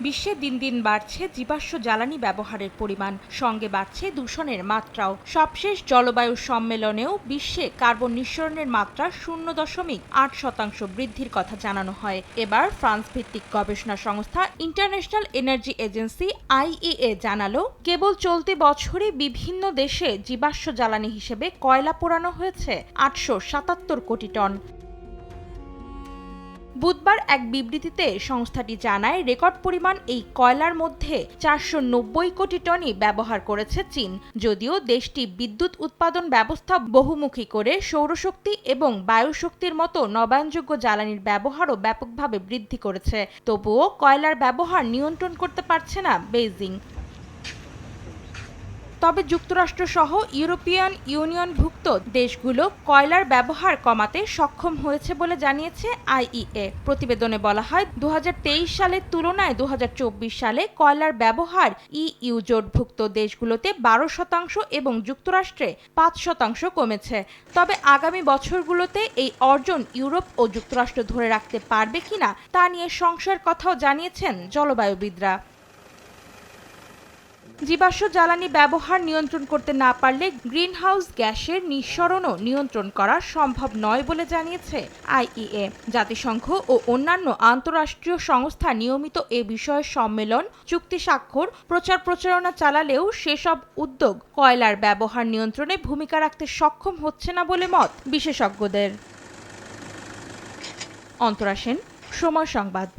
বিশ্বে দিন দিন বাড়ছে জীবাশ্ম জ্বালানি ব্যবহারের পরিমাণ, সঙ্গে বাড়ছে দূষণের মাত্রাও। সবশেষ জলবায়ু সম্মেলনেও বিশ্বে কার্বন নিঃসরণের মাত্রা 0.8% বৃদ্ধির কথা জানানো হয়। এবার ফ্রান্স ভিত্তিক গবেষণা সংস্থা ইন্টারন্যাশনাল এনার্জি এজেন্সি IEA জানালো, কেবল চলতি বছরে বিভিন্ন দেশে জীবাশ্ম জ্বালানি হিসেবে কয়লা পোড়ানো হয়েছে 877 কোটি টন। বুধবার এক বিবৃতিতে সংস্থাটি জানায়, রেকর্ড পরিমাণ এই কয়লার মধ্যে 490 কোটি টনই ব্যবহার করেছে চীন। যদিও দেশটি বিদ্যুৎ উৎপাদন ব্যবস্থা বহুমুখী করে সৌরশক্তি এবং বায়ুশক্তির মতো নবায়নযোগ্য জ্বালানির ব্যবহারও ব্যাপকভাবে বৃদ্ধি করেছে, তবুও কয়লার ব্যবহার নিয়ন্ত্রণ করতে পারছে না বেইজিং। তবে যুক্তরাষ্ট্রসহ ইউরোপিয়ান ইউনিয়নভুক্ত দেশগুলো কয়লার ব্যবহার কমাতে সক্ষম হয়েছে বলে জানিয়েছে IEA। প্রতিবেদনে বলা হয়, 2023 সালের তুলনায় 2024 সালে কয়লার ব্যবহার EU জোটভুক্ত দেশগুলোতে 12% এবং যুক্তরাষ্ট্রে 5% কমেছে। তবে আগামী বছরগুলোতে এই অর্জন ইউরোপ ও যুক্তরাষ্ট্র ধরে রাখতে পারবে কিনা তা নিয়ে সংশয়ের কথাও জানিয়েছেন জলবায়ুবিদরা। জীবাশ্ম জ্বালানি ব্যবহার নিয়ন্ত্রণ করতে না পারলে গ্রিনহাউস গ্যাসের নিঃসরণও নিয়ন্ত্রণ করা সম্ভব নয় বলে জানিয়েছে IEA। জাতিসংঘ ও অন্যান্য আন্তঃরাষ্ট্রীয় সংস্থা নিয়মিত এ বিষয়ে সম্মেলন, চুক্তি স্বাক্ষর, প্রচার প্রচারণা চালালেও সেসব উদ্যোগ কয়লার ব্যবহার নিয়ন্ত্রণে ভূমিকা রাখতে সক্ষম হচ্ছে না বলে মত বিশেষজ্ঞদের। অন্তরা সেন, সময় সংবাদ।